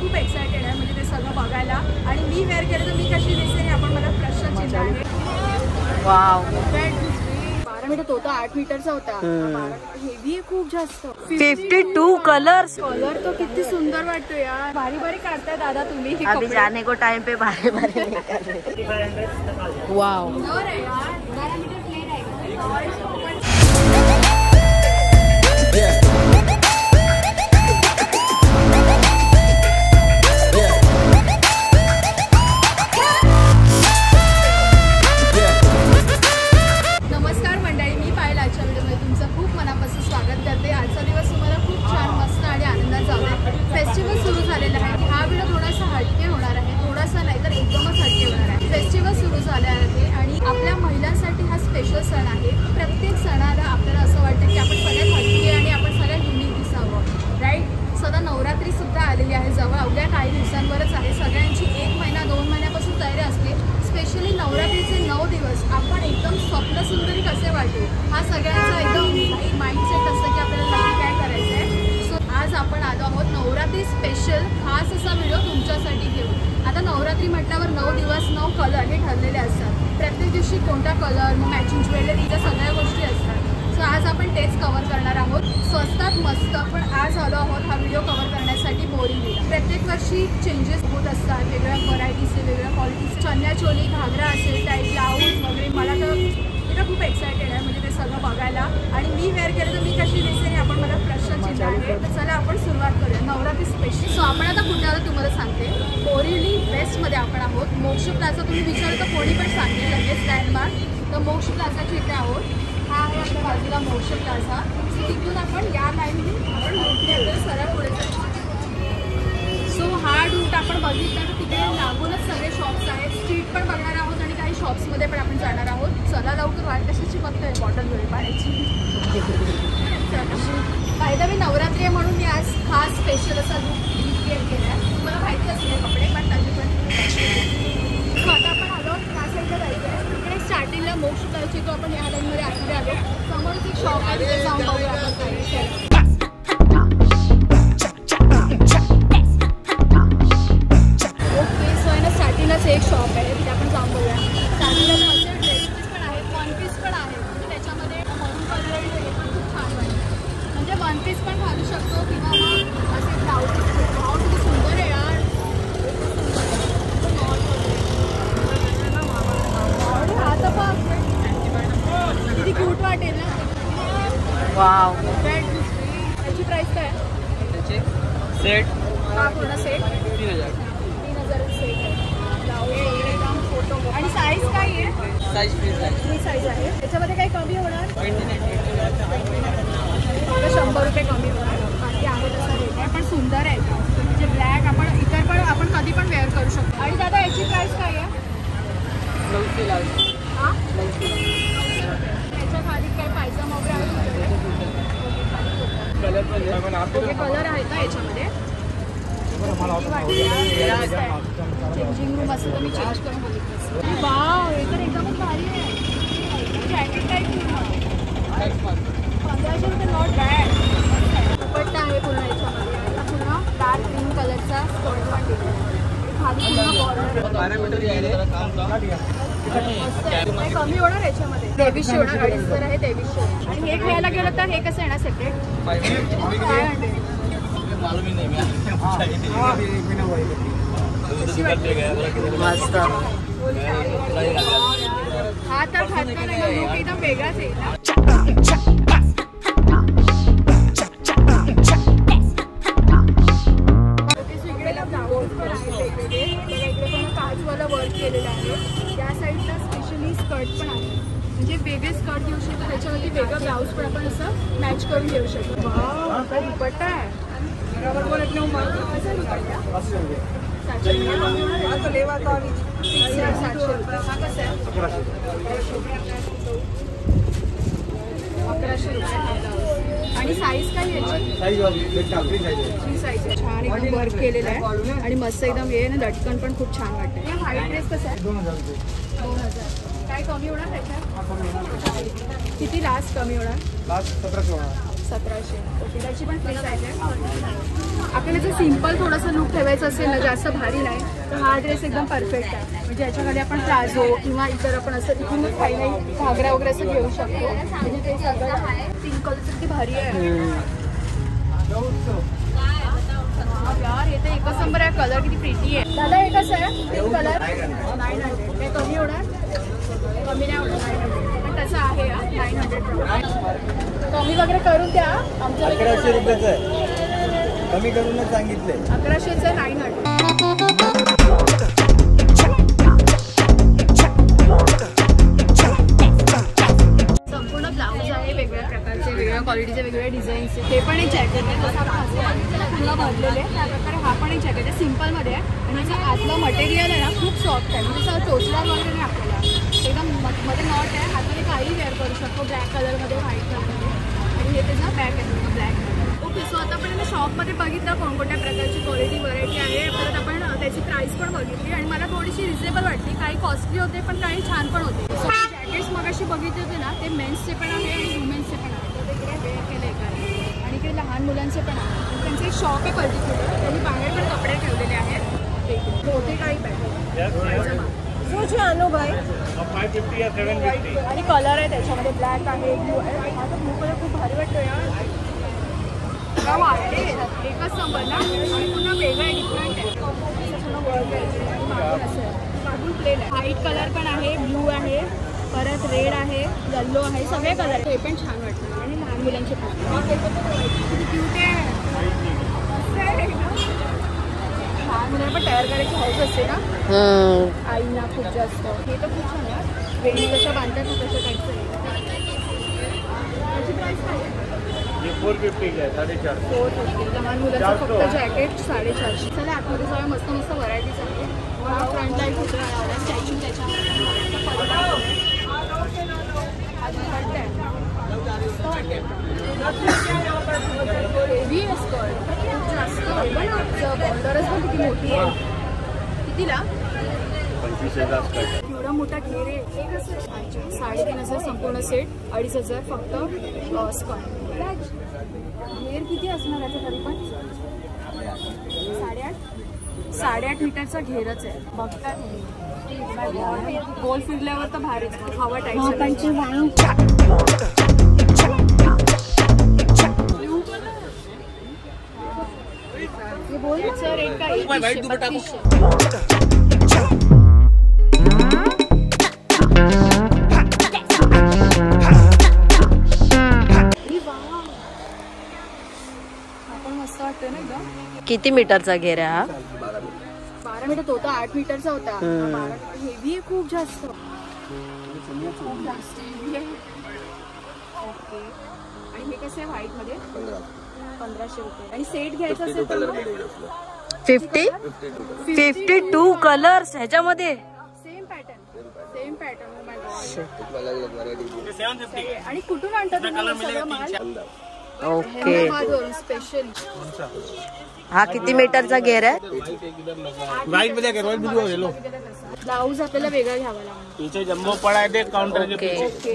खूप एक्सायटेड आहे म्हणजे ते सगळं बघायला. आणि मी वेअर केलं तर मी कशी दिसते हे आपण मला प्रश्नचिन्ह आहे. वाव 12 मीटर तो तर 8 मीटरचा होता. हेवी आहे खूप जास्त. 52 कलर्स. कलर तो किती सुंदर वाटतो यार. भारी भारी काढताय दादा तुम्ही. अभी जाने को टाइम पे बारे बारे निकाल रहे. वाव नमस्कार मंडळी, मी पायल आजच्या व्हिडिओमध्ये तुमचं खूप मनापासून स्वागत करते. आजचा दिवस तुम्हाला खूप छान मस्त आणि आनंदात जाऊ दे. फेस्टिवल सुरू झालेला आहे. हा व्हिडिओ थोडासा हटके होणार आहे, थोडासा नाही तर एकदमच हटके होणार आहे. फेस्टिवल सुरू झाले आहे आणि आपल्या महिलांसाठी हा स्पेशल सण आहे. प्रत्येक सणाला आपल्याला असं वाटतं की आपण सगळ्यात हटके आणि आपण सगळ्यात युनिक दिसावं, राईट. सध्या नवरात्री सुद्धा आलेली आहे जवळ, अवघ्या काही दिवसांवरच आहे. सगळ्यांची 1 महिना 2 महिन्यापासून तयारी असते. स्पेशली नवरात्रीचे 9 दिवस आपण एकदम स्वप्नसुंदरी कसे वाटू, हा सगळ्यांचा एकदम माइंडसेट असतं की आपल्याला नक्की काय करायचं आहे. सो आज आपण आलो आहोत नवरात्री स्पेशल खास असा व्हिडिओ तुमच्यासाठी घेऊन. आता नवरात्री म्हटल्यावर 9 दिवस 9 कलर हे ठरलेले असतात. प्रत्येक दिवशी कोणता कलर, मग मॅचिंग ज्वेलरी, त्या सगळ्या गोष्टी असतात. सो आज आपण तेच कव्हर करणार आहोत. स्वस्तात मस्त. पण आज आलो आहोत हा व्हिडिओ कव्हर करण्यासाठी बोरिवलीला. प्रत्येक वर्षी चेंजेस होत असतात, वेगळ्या व्हरायटीचे, वेगळ्या क्वालिटीचे. चन्या चोली, घागरा असेल, टाईप ब्लाऊज वगैरे. मला तर खूप एक्सायटेड आहे म्हणजे ते सगळं बघायला. आणि मी वेअर केलं तर मी कशी दिसते हे आपण मला प्रश्नचिन्ह आहे. तर चला आपण सुरुवात करूया नवरात्री स्पेशल. सो आपण आता कुठे आलो तुम्हाला सांगते. बोरिवली वेस्टमध्ये आपण आहोत. मोक्ष प्लाझा तुम्ही विचारलं तर कोणी पण सांगेल लगेच लँडमार्क. तर मोक्ष प्लाझाच्या इथे आहोत. हा आहे आपल्या बाजूला मोक्ष प्लाझा. तिथून आपण या लाईनने आपण मोठे सरळ पुढे जाऊ. सो हा रूट आपण बघितला तर तिकडे लागूनच सगळे शॉप्स आहेत. स्ट्रीट पण बघणार आहोत आणि काही शॉप्समध्ये पण आपण जाणार आहोत. चला लवकर. वाट कशाची बघतोय बॉटल वेळ पाण्याची. फायदा मी नवरात्री आहे म्हणून मी आज खास स्पेशल असा लूक क्रिएट केला आहे. तुम्हाला माहिती असले कपडे पण त्याचे पण. सो आता आपण आलो त्या साईडला जायचं आहे. इकडे स्टार्टिंगला मोक्ष प्लाझाची तो आपण या लाईनमध्ये आतमध्ये आलो. समोरच एक शॉप आहे, तिथे जाऊन बघूया आपण. स्टार्टिंगलाच एक शॉप आहे, तिथे आपण जाऊन बघूया. स्टार्टिंगला मस्त ड्रेसेस पण आहेत, वन पीस पण आहेत. म्हणजे त्याच्यामध्ये मरून कलर हे पण खूप छान वाटतं. म्हणजे वन पीस पण घालू शकतो किंवा मग असे ब्लाऊज. भाव किती सुंदर आहे यार. आता पण किती क्यूट वाटेल ना. वाव त्याची प्राइस काय आहे? सेट हा पूर्ण सेट 3000 सेट आहे. ब्लाऊज वगैरे काम फोटो. आणि साईज काय आहे? साईज फ्री साईज आहे. त्याच्यामध्ये काही कमी होणार? 29 100 रुपये कमी होणार. बाकी आहे तसा रेट आहे, पण सुंदर आहे. म्हणजे ब्लॅक आपण इतर पण आपण कधी पण वेअर करू शकतो. आणि दादा याची प्राइस काय आहे? हां याच्या खाली काय पायजमा वगैरे आहे? कलर आहेत ना याच्यामध्ये? चेंजिंग रूम असं तर मी चेंज करून बघितलं. वाव हे तर एकदमच भारी आहे. जॅकेट टाईप 1500 रुपये. Not bad. दुपट्टा आहे पूर्ण याच्यामध्ये. आता पूर्ण डार्क ग्रीन कलरचा स्कर्ट पण दिला आहे. खाली पूर्ण बॉर्डर. काही कमी होणार याच्यामध्ये? 2300 होणार. 2500 आहे. 2300. आणि हे घ्यायला गेलं तर हे कसं येणार सेपरेट? 500. मस्त. हा तर घातला नाही लुक एकदम वेगळाच आहे ना. काचवाला वर्क केलेलं आहे. त्या साईडला स्पेशली स्कर्ट पण आहे. म्हणजे वेगळे स्कर्ट घेऊ शकतो, त्याच्यावरती वेगळं ब्लाऊज पण आपण असं मॅच करून घेऊ शकतो. वाव काय दुपट्टा आहे. आणि साईज काय याची? साईज छान एकदम वर्क केलेलं आहे आणि मस्त एकदम हे ना लटकन पण खूप छान वाटतं. हे व्हाईट ड्रेस कसं आहे? 2000. काय कमी होणार त्याच्यात? किती लास्ट कमी होणार? लास्ट 1700 होणार. 1700. ओके, त्याची पण फ्री साईज आहे. आपल्याला जर सिम्पल थोडंसं लुक ठेवायचं असेल ना, जास्त भारी नाही, तर हा ड्रेस एकदम परफेक्ट आहे. म्हणजे याच्याकडे आपण प्लाझो किंवा इतर आपण असं इथूनच काही नाही घागरा वगैरे असं घेऊ शकतो. म्हणजे ते सगळं पिंक कलर किती भारी आहे यार. हे तर एकच नंबर आहे. कलर किती प्रिटी आहे. दादा हे कसं आहे पिंक कलर? 900. हे कमी होणार? कमी नाही होणार 900, पण तसं आहे 900. कमी वगैरे करून द्या. आमच्या 1100 रुपयाचं आहे, कमी करूनच सांगितले. 1100चं 900. संपूर्ण ब्लाऊज आहे वेगवेगळ्या प्रकारचे, वेगवेगळ्या क्वालिटीचे, वेगवेगळ्या डिझाईन्सचे. हे पण एक जॅकेट आहे, जसं आपण फुलं भरलेले त्या प्रकारे हा पण एक जॅकेट आहे. सिम्पलमध्ये आहे आणि जर आतलं मटेरियल आहे ना खूप सॉफ्ट आहे. म्हणजे सगळं टोचणार वगैरे नाही आपल्याला. एकदम मध्ये नॉट आहे. आतमध्ये काही वेअर करू शकतो, ब्लॅक कलरमध्ये, व्हाईट कलरमध्ये. आणि हे त्याचा बॅक आहे ब्लॅक. ओके, सो आता आपण शॉपमध्ये बघितलं कोणकोणत्या प्रकारची क्वालिटी व्हरायटी आहे. परत आपण त्याची प्राईस पण बघितली आणि मला थोडीशी रिजनेबल वाटली. काही कॉस्टली होते पण काही छान पण होते. सो जॅकेट्स मगाशी बघितले होते ना, ते मेन्सचे पण आहे आणि वुमेन्सचे पण आहे. तर ते इकडे वेअर केले आहे आणि इकडे लहान मुलांचे पण आहे. त्यांचं एक शॉप आहे पर्टिक्युलर, त्यांनी बाहेर पण कपडे ठेवलेले आहेत. मोठे टाईप आहे. आणू भाई 550 या 750. आणि कलर आहे त्याच्यामध्ये, ब्लॅक आहे, ब्लू आहे. माझा ब्लू कलर खूप भारी वाटतो यार. वाटते एकच नंबर ना आणि पुन्हा वेगळं आहे, डिफरंट आहे. पूर्ण वर्क आहे, मागून असं आहे, मागून प्लेन आहे. व्हाईट कलर पण आहे, ब्लू आहे, परत रेड आहे, येल्लो आहे, सगळे कलर. हे पण छान वाटतं आणि लहान मुलांचे पण किती क्यूट आहे. लहान मुलांना पण तयार करायची हौस असते ना आईना खूप जास्त. हे तर खूप छान आहे. वेणी जशा बांधतात ना तशा टाईपचं आहे. त्याची प्राईस काय आहे? ये 450 आहे, 450. 450. लहान मुलाचं फक्त जॅकेट 450. चला आतमध्ये सगळ्या मस्त मस्त व्हरायटीज आहे. हा फ्रंटला एक कुठला लावला स्टॅच्यू, त्याच्यामध्ये हेवी आहे स्कर्ट, खूप जास्त. बॉर्डरच पण किती मोठी आहे. कितीला? 25,000 स्कर्ट. एवढा मोठा घेर आहे. हे कसं 3,500 संपूर्ण सेट, 2,500 फक्त स्कर्ट. घेर किती असणार याचं तरी पण? 8.5 मीटरचा घेरच आहे. बघता गोल फिरल्यावर तर भारीच हवा टाईप. हे बोलचं रेट काय? 1,300. किती मीटरचा घेर आहे हा? 12 मीटर होता, 8 मीटरचा होता. 12 हेवी आहे, खूप जास्त. खूप जास्त हेवी आहे. ओके, आणि हे कसं आहे व्हाईट मध्ये? 1500 रुपये. आणि सेट घ्यायचा असेल तर 52 कलर्स ह्याच्यामध्ये. Same pattern. आणि कुठून आणतात तुम्ही? Okay, special. हा किती मीटरचा घेर आहे? व्हाइट में देखो, रॉयल ब्लू है लो. ब्लाउज आपल्याला वेगळा घ्यावा लागणार. पीछे जंबो पड़ा है, देख काउंटर के पीछे. ओके,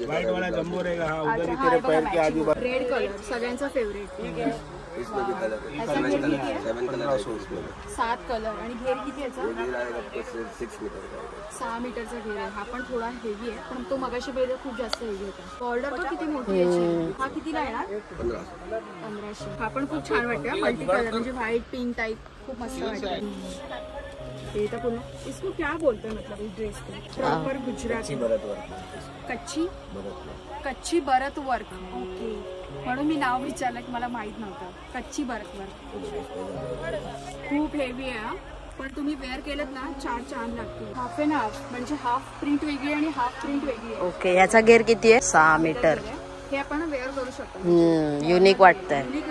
व्हाइट वाला जंबो रहेगा. हाँ, उधर ही तेरे पैर के आजू बाजू. रेड कलर सगळ्यांचा फेवरेट. इसमें भी कलर है, 7 कलर है इसमें. 7 कलर. आणि घेर किती याचा? घेर आएगा 6 मीटर का. 6 मीटरचा घेर आहे. हा पण थोडा हेवी आहे, पण तो मगाशी पहिले खूप जास्त हेवी होता. बॉर्डर पण किती मोठी आहे. हा कितीला येणार? 1500. हा पण खूप छान वाटतं, मल्टी कलर म्हणजे व्हाईट पिंक टाइप, खूप मस्त वाटतं. ये तो पूर्ण इसको क्या बोलते हैं, मतलब इस ड्रेस को प्रॉपर गुजराती कच्ची भरत वर्क. ओके, म्हणून मी नाव विचारलं की मला माहित नव्हतं. कच्ची भरत वर्क खूप हेवी आहे, पण तुम्ही वेअर केलं ना 4 छान लागतो. हाफ अँड हाफ म्हणजे हाफ प्रिंट वेगळी आणि हाफ प्रिंट वेगळी आहे. ओके, याचा घेर किती आहे? 6 मीटर. हे आपण वेअर करू शकतो. युनिक वाटतंय. एकदम.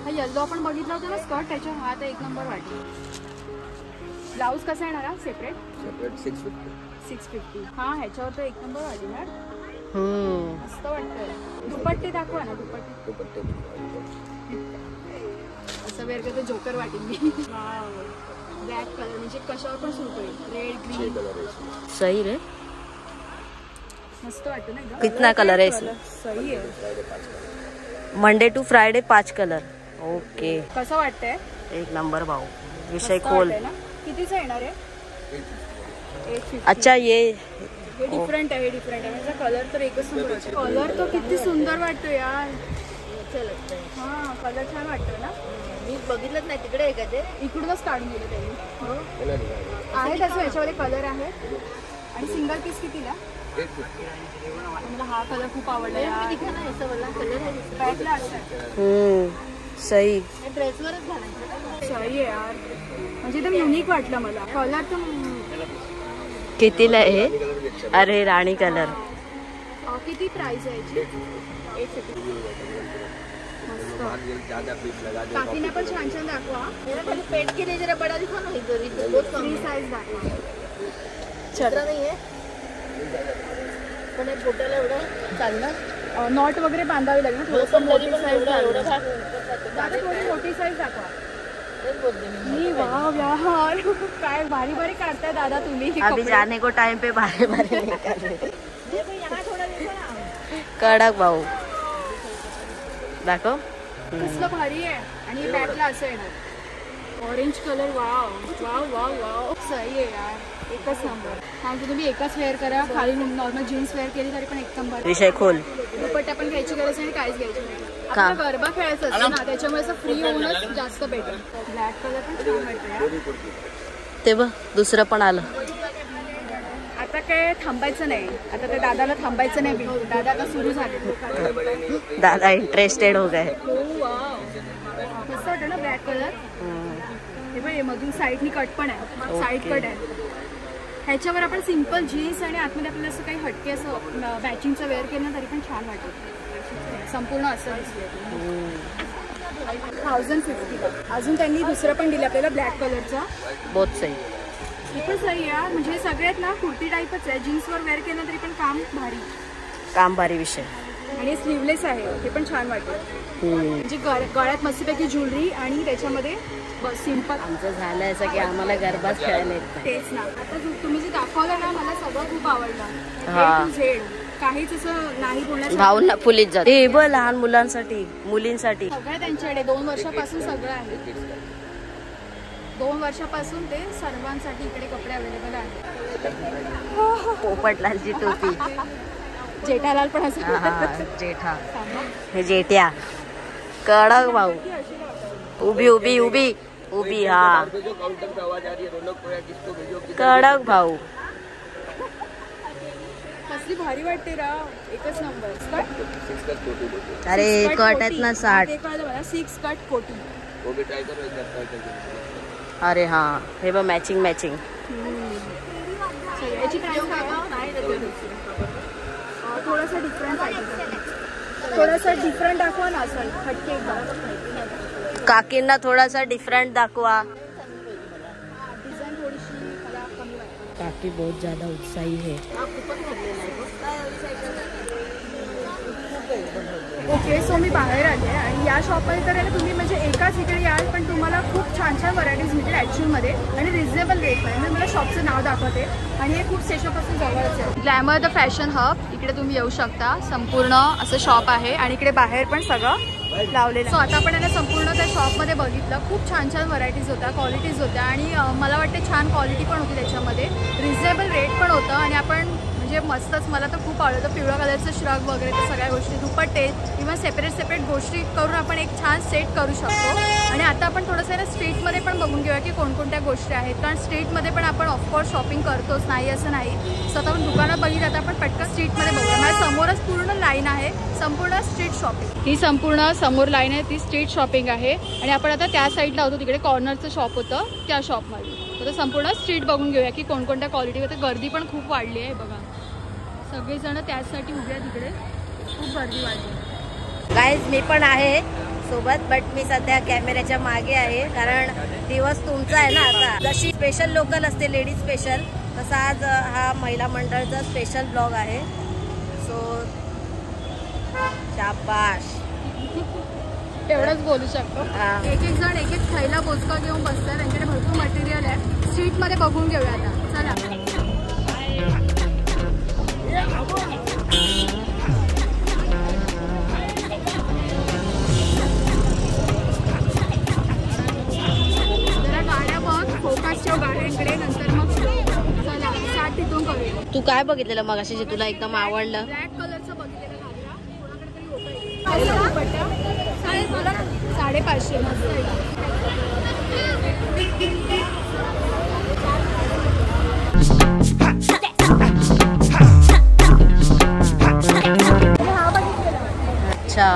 हा येल्लो आपण बघितला होता ना स्कर्ट, त्याच्या हा तर एक नंबर वाटला. ब्लाऊज कसा येणार हा? सेपरेट 650. हा ह्याच्यावर तर एक नंबर वाटणार. मस्त वाटतंय. दुपट्टे दाखवा ना. दुपट्टे असं वेअर करतो जोकर वाटेल मी. ब्लॅक कलर म्हणजे कशावर पण सूट होईल. रेड ग्रीन सही रे. मस्त वाटतं ना एकदम. कितना कलर है इसमें? सही आहे. Monday to Friday 5 colour. Okay कसं वाटतंय? एक नंबर भाऊ. विषय मस्त खोल. वाटतंय ना? कितीचं येणार आहे? 850. अच्छा ये हे डिफरंट आहे. म्हणजे कलर तर एकच नंबर वाटतो. कलर तो किती सुंदर वाटतो यार. हा कलर छान वाटतो ना. मी बघितलंच नाही. तिकडे आहे का ते? इकडूनच काढून दिलं त्यांनी. आहे त्याचं याच्यामध्ये कलर आहे. आणि सिंगल पीस कितीला? मला हा कलर खूप आवडला यार. बॅगला असं सही. ड्रेसवरच घालायचं. सही आहे यार. म्हणजे एकदम युनिक वाटलं मला. कलर तर कितीला आहे? अरे राणी कलर. किती प्राइस आहे याची? 850. मस्त. काकीने पण छान छान दाखवा. पेट के लिए जरा बड़ा दिखा ना इधर. फ्री साईज दाखवा. छत्र नाही आहे पण बोटाला एवढं चालणार. नॉट वगैरे बांधावी लागेल ना. थोडंसं मोठी साईज दाखवा. थोडी मोठी साईज दाखवा. मी वाव यार काय भारी भारी काढताय दादा तुम्ही. अभी जाने को टाइम पे बारे बारे निकाल रहे. कडक भाऊ दाखव. कसलं भारी आहे. आणि बॅकला असं येणार. Orange colour. Wow wow wow wow सही आहे यार. एकच नंबर. सांगतो तुम्ही एकच वेअर करा. खाली नॉर्मल जीन्स वेअर केली तरी पण एक नंबर. विषय खोल. दुपट्टा पण घ्यायची गरज नाही. काहीच घ्यायची नाही. आपल्याला गरबा खेळायचं असतं ना त्याच्यामुळे असं फ्री होऊनच जास्त बेटर. ब्लॅक कलर पण छान वाटतं. ते बघ दुसरं पण आलं. आता काय थांबायचं नाही. आता त्या दादाला थांबायचं नाही. दादा आता सुरू झाले. दादा इंटरेस्टेड हो गए. मस्त वाटतं ना ब्लॅक कलर. हे पण मधून साईडनी कट पण आहे. साईड कट आहे. ह्याच्यावर आपण सिम्पल जीन्स आणि आतमध्ये आपल्याला असं काही हटके असं मॅचिंगचं वेअर केलं तरी पण छान वाटतं. संपूर्ण असं दिसलं. 1050. अजून त्यांनी दुसरं पण दिलं आपल्याला ब्लॅक कलरचा. बहुत सही. हे पण सही आहे. म्हणजे हे सगळ्यात ना कुर्ती टाईपच आहे. जीन्सवर वेअर केलं तरी पण काम भारी. काम भारी विषय. आणि स्लीवलेस आहे. हे पण छान वाटतं. म्हणजे गळ्यात मस्तपैकी ज्वेलरी आणि त्याच्यामध्ये सिंपल. आमचं झालं असं की आम्हाला गरबाच खेळायला येत नाही. तेच ना. आता तुम्ही जे दाखवलं ना मला सगळं खूप आवडलं. हा. A to Z. काहीच असं नाही बोलण्यासाठी. भाऊंना फुलीच जात. हे बघ लहान मुलांसाठी मुलींसाठी सगळं त्यांच्याकडे 2 वर्षापासून सगळं आहे. 2 वर्षापासून ते सर्वांसाठी इकडे कपडे अवेलेबल आहेत. पोपटलालची टोपी. जेठालाल पण असं. जेठा. हे जेठ्या. कडक भाऊ. उभी उभी उभी उभी. हा कडक भाऊ. कसली भारी वाटते राव. एकच नंबर. अरे कट आहेत ना 60. ते कळलं मला. 6 कट कोटी. अरे हा हे बघ मॅचिंग मॅचिंग. याची प्राइस काय? थोडासा डिफरंट पाहिजे. थोडासा डिफरंट दाखवा ना. असं हटके एकदम. काकींना थोडासा डिफरंट दाखवा. डिझाईन थोडीशी मला कमी वाटते. काकी बहुत ज्यादा उत्साही है. ओके सो मी बाहेर आले आणि या शॉपमध्ये तर आहे ना तुम्ही म्हणजे एकाच इकडे याल पण तुम्हाला खूप छान छान व्हरायटीज मिळतील ॲक्च्युअलमध्ये आणि रिजनेबल रेटमध्ये. मी मला शॉपचं नाव दाखवते आणि हे खूप स्टेशनपासून जवळच आहे. Glamour the fashion hub. इकडे तुम्ही येऊ शकता. संपूर्ण असं शॉप आहे आणि इकडे बाहेर पण सगळं लावलेलं. सो आता आपण यांना संपूर्ण त्या शॉपमध्ये बघितलं. खूप छान छान व्हरायटीज होत्या. क्वालिटीज होत्या आणि मला वाटते छान क्वालिटी पण होती त्याच्यामध्ये. रिजनेबल रेट पण होतं आणि आपण म्हणजे मस्तच. मला तर खूप आवडतं. पिवळ्या कलरचं श्रग वगैरे त्या सगळ्या गोष्टी दुपट्टे किंवा सेपरेट गोष्टी करून आपण एक छान सेट करू शकतो. आणि आता आपण थोडंसं ना स्ट्रीटमध्ये पण बघून घेऊया की कोणकोणत्या गोष्टी आहेत. कारण स्ट्रीटमध्ये पण आपण ऑफकोर्स शॉपिंग करतोच. नाही असं नाही. स्वतः आपण दुकानात बघितलं आता आपण पटकन स्ट्रीटमध्ये बघूया. माझ्या समोरच पूर्ण लाईन आहे. संपूर्ण स्ट्रीट शॉपिंग. ही संपूर्ण समोर लाईन आहे ती स्ट्रीट शॉपिंग आहे. आणि आपण आता त्या साईडला होतो. तिकडे कॉर्नरचं शॉप होतं त्या शॉपमध्ये. तर संपूर्ण स्ट्रीट बघून घेऊया की कोणकोणत्या क्वालिटीवर. गर्दी पण खूप वाढली आहे बघा. सगळेजण त्याचसाठी उभे आहेत. तिकडे खूप गर्दी वाढली. गाईज मी पण आहे सोबत बट मी सध्या कॅमेऱ्याच्या मागे आहे कारण दिवस तुमचा आहे ना. आता जशी स्पेशल लोकल असते लेडीज स्पेशल तसा आज हा महिला मंडळचा स्पेशल ब्लॉग आहे. सो शाबाश. एवढंच बोलू शकतो. एक एक जण एक एक थैला बोचका घेऊन बसतात. त्यांच्याकडे भरपूर मटेरियल आहे. स्ट्रीट मध्ये बघून घेऊया आता. चला. जरा गाड्या बघ, फोकस ठेव गाड्यांकडे. नंतर मग चला स्टार्ट तिथून करूया. तू काय बघितलेलं मगाशी जे तुला एकदम आवडलं? ब्लॅक कलरचं बघितलेलं घागरा. कोणाकडे तरी होतं. 550 मस्त आहे. अच्छा.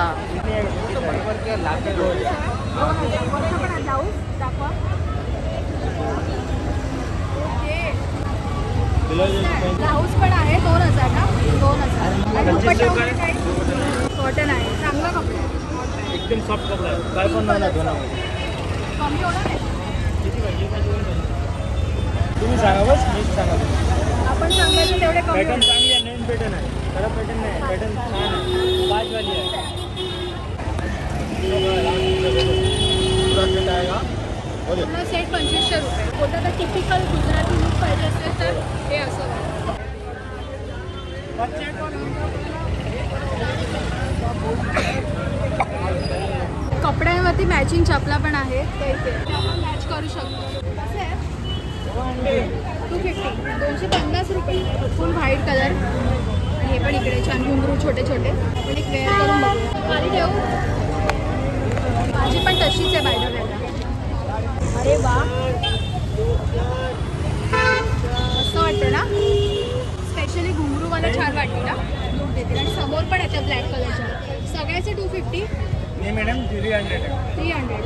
ब्लाऊज पण आहे 2000 ना. 2000 कॉटन आहे. चांगला कपडा आहे. एकदम सॉफ्ट कपडा आहे. काय पण नाही धुण्यामध्ये. कमी होणार आहे. तुम्ही सांगा बस. मीच सांगा. आपण सांगायचं तेवढे कमी. पॅटर्न चांगली आहे. नवीन पॅटर्न आहे. खराब पॅटर्न नाही. पॅटर्न छान आहे. बाजवाली आहे. पूर्ण सेट 2500 रुपये. कोणता तर टिपिकल गुजराती लुक पाहिजे असेल तर हे असं. कपड्यांवरती मॅचिंग चपला पण आहे. ते इथे आपण मॅच करू शकतो. कसं आहे 250 250 रुपये. फुल व्हाईट कलर. आणि हे पण इकडे छान घुंगरू छोटे छोटे. आपण एक वेअर करून बघूया. खाली ठेवू. माझी पण तशीच आहे बायडर वेळेला. अरे वा मस्त वाटतं ना. स्पेशली घुंगरूवाला छान वाटते ना. लुक देतील. आणि समोर पण येतं ब्लॅक कलरच्या. सगळ्याचे 250. नाही मॅडम 300. 300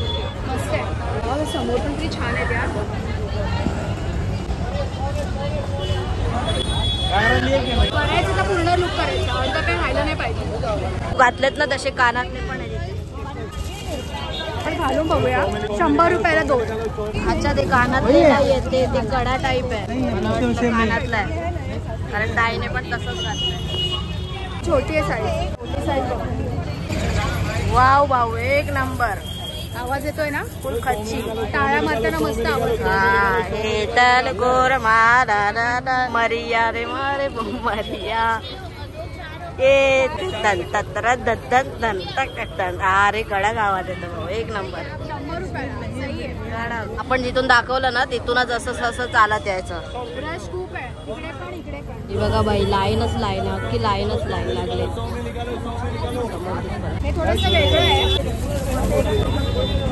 मस्त आहे. समोर पण किती छान आहे. त्या करायचं तर पूर्ण लुक करायचं. अर्धा काही राहिलं नाही पाहिजे. घातलेत ना तसे कानातले पण आहे. आपण घालून बघूया. 100 रुपयाला 2. अच्छा ते कानातले नाही आहेत. ते कडा टाईप आहे. मला वाटतं कानातला आहे. कारण ताईने पण तसंच घातलंय. छोटी आहे साईज. छोटी साईज. वाव भाऊ एक नंबर. आवाज येतोय ना. फुल खच्ची. टाळ्या मारताना मस्त आवाज. हे तल गोर मारा मरिया रे मारे मरिया. ए दन तत्र दन दन तक दन. अरे गडा गावात येतो भाऊ. एक नंबर. 100 रुपयाला सही आहे. आपण जिथून दाखवलं ना तिथून जसं चालत यायचं. रश खूप आहे. इकडे पण इकडे पण. ही बघा बाई लाईनच लाईन आहे. अख्खी लाईनच लाईन लागले. हे थोडंसं वेगळं आहे.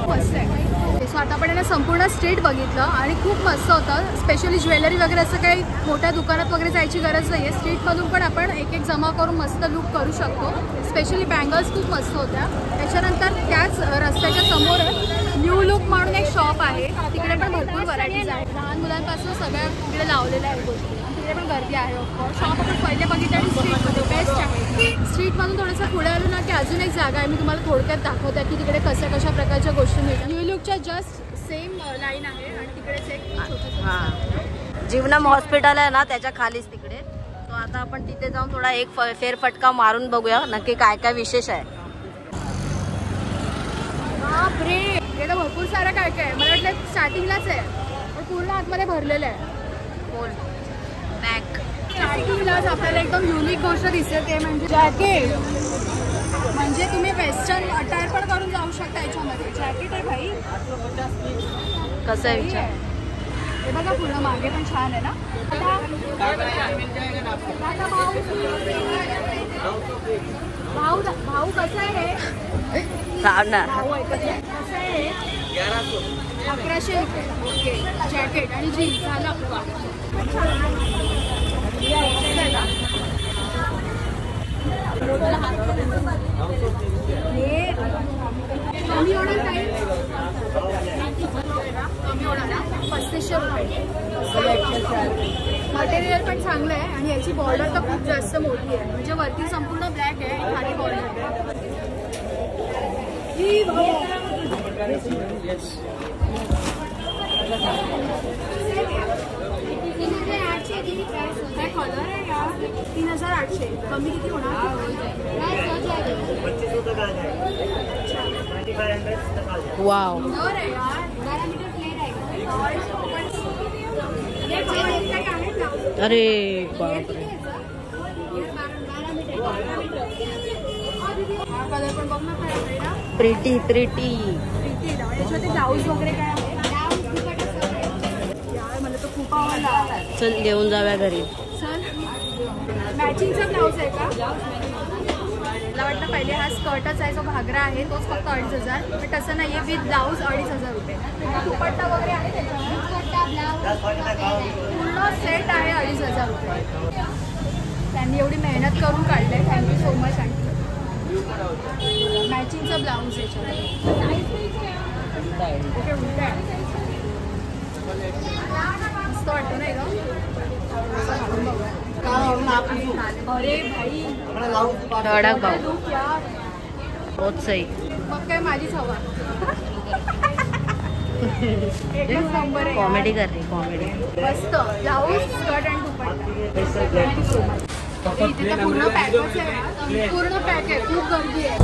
मस्त आहे. सो आता आपण संपूर्ण स्ट्रीट बघितलं आणि खूप मस्त होतं. स्पेशली ज्वेलरी वगैरे असं काही मोठ्या दुकानात वगैरे जायची गरज नाही आहे. स्ट्रीटमधून पण आपण एक एक जमा करून मस्त लुक करू शकतो. स्पेशली बँगल्स खूप मस्त होत्या. त्याच्यानंतर त्याच रस्त्याच्या समोर न्यू लुक म्हणून एक शॉप आहे. तिकडे पण भरपूर व्हरायटीज आहेत. लहान मुलांपासून सगळ्या तिकडे लावलेल्या आहेत गोष्टी. तिकडे पण गर्दी आहे. ऑफकोर्स शॉप आपण पहिले बघितलं आणि स्ट्रीटमध्ये बेस्ट आहे. स्ट्रीटमधून थोडंसं पुढे आलो ना की अजून एक जागा आहे. मी तुम्हाला थोडक्यात दाखवते की तिकडे कशा प्रकारच्या गोष्टी मिळतात. न्यू लुकच्या जस्ट सेम लाईन आहे आणि तिकडेच एक छोटंसं जीवनम हॉस्पिटल आहे ना त्याच्या खालीच तिकडे. तो आता आपण तिथे जाऊन थोडा एक फेरफटका मारून बघूया नक्की काय काय विशेष आहे. बापरे गेलं भरपूर सारं काय काय. मला वाटलं स्टार्टिंगलाच आहे पण पूर्ण आतमध्ये भरलेलं आहे. बॅग स्टार्टिंगलाच आपल्याला एकदम युनिक गोष्ट दिसते ते म्हणजे जॅकेट. म्हणजे तुम्ही वेस्टर्न अटायर पण करून जाऊ शकता याच्यामध्ये. जॅकेट आहे भाई. कसं आहे विचार. हे बघा पूर्ण मागे पण छान आहे ना. भाऊ भाऊ कसं आहे. भाऊ आहे कसं आहे. 1100 ओके. जॅकेट आणि जीन्स झालं आपलं. हे कमी होणार काही. कमी होणार ना. 3500 रुपये. मटेरियल पण चांगलं आहे आणि याची बॉर्डर तर खूप जास्त मोठी आहे. म्हणजे वरती संपूर्ण ब्लॅक आहे आणि खाली बॉर्डर आहे. कलर आहे यार. 3800. कमी किती होणार. 25 तक आ जाएगा, 2500 तक आ जाएगा। वाव, बरं आहे यार, 12 मीटर प्लेट आहे का? हे जे काही आहे ब्लाऊज. अरे हे बापरे, किती याचं? हे 12 मीटर. 12 मीटर. हा कलर पण बघ ना काय आहे ना. Pretty pretty. किती आहे? याच्यावरती ब्लाऊज वगैरे काय आहे? ब्लाऊज फुकट असतं. यार मला तो खूप आवडला. चल घेऊन जाऊया घरी. चल, मॅचिंगचा ब्लाऊज आहे का? मला वाटतं पहिले हा स्कर्टच आहे, जो घागरा आहे तोच फक्त 2500, पण तसं नाहीये, विथ ब्लाऊज 2500 रुपये. दुपट्टा वगैरे आहे त्याच्यावर, पूर्ण सेट आहे 2500 रुपये. त्यांनी एवढी मेहनत करून काढले, थँक्यू सो मच. आणखी मॅचिंगचा ब्लाऊज याच्यावर ओके, उलटा आहे. मस्त वाटतं नाही का? अरे भाई, कडक भाऊ, लुक यार, बहुत सही. मग काय माझीच हवा. एकच नंबर आहे. कॉमेडी कर रही, कॉमेडी. मस्त ब्लाऊज, स्कर्ट आणि दुपट्टा. Thank you so much. इथे तर पूर्ण पॅकच आहे, पूर्ण पॅक आहे, खूप गर्दी आहे.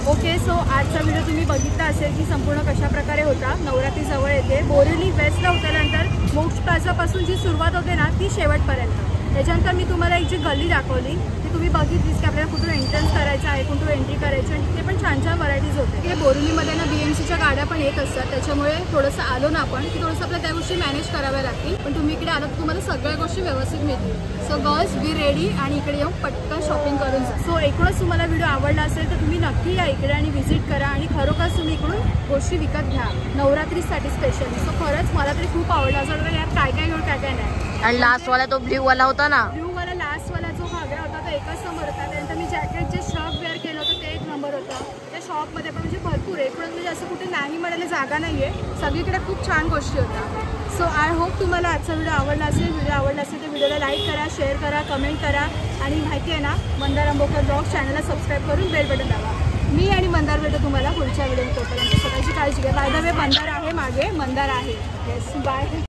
ओके, सो आजचा व्हिडिओ तुम्ही बघितला असेल की संपूर्ण कशा प्रकारे होता. नवरात्री जवळ येते. बोरिवली वेस्टला उतरल्यानंतर मोक्ष प्लाझापासून जी सुरुवात होते ना ती शेवटपर्यंत. त्याच्यानंतर मी तुम्हाला एक जी गल्ली दाखवली ती तुम्ही बघितलीच की आपल्याला कुठून एंट्रन्स करायचं आहे, कुठून एंट्री करायची, आणि तिथे पण छान छान व्हरायटीज होते. तिथे बोरिवलीमध्ये ना BMCच्या गाड्या पण येत असतात, त्याच्यामुळे थोडंसं आलो ना आपण की थोडंसं आपल्याला त्या गोष्टी मॅनेज कराव्या लागतील. पण तुम्ही इकडे आलो तर तुम्हाला सगळ्या गोष्टी व्यवस्थित मिळतील. सो गर्ल्स, बी रेडी आणि इकडे येऊन पटकन शॉपिंग करून जा. सो एकूणच तुम्हाला व्हिडिओ आवडला असेल तर तुम्ही नक्की या इकडे आणि व्हिजिट करा आणि खरोखर तुम्ही इकडून गोष्टी विकत घ्या नवरात्रीसाठी स्पेशली. सो खरंच मला तरी खूप आवडला. असं वाटतं यात काय काय घेऊन काय काय नाही. आणि लास्ट वाला तो ब्ल्यू वाला होता ना, ब्ल्यू वाला लास्ट वाला जो घागरा होता तो एकच नंबर होता. त्यानंतर मी जॅकेट जे शर्ट वेअर केलं होतं ते 1 नंबर होतं. त्या शॉपमध्ये पण म्हणजे भरपूर एकूणच म्हणजे असं कुठे नाही म्हणायला जागा नाही आहे, सगळीकडे खूप छान गोष्टी होत्या. सो आय होप तुम्हाला आजचा व्हिडिओ आवडला असेल. व्हिडिओ आवडला असेल तर व्हिडिओला लाईक करा, शेअर करा, कमेंट करा आणि माहिती आहे ना मंदार अंबोकर ब्लॉग चॅनलला सबस्क्राईब करून बेल बटन दाबा. मी आणि मंदार भेटू तुम्हाला पुढच्या व्हिडिओ. तोपर्यंत स्वतःची काळजी घ्या. बाय द वे मंदार आहे मागे, मंदार आहे. Yes, bye.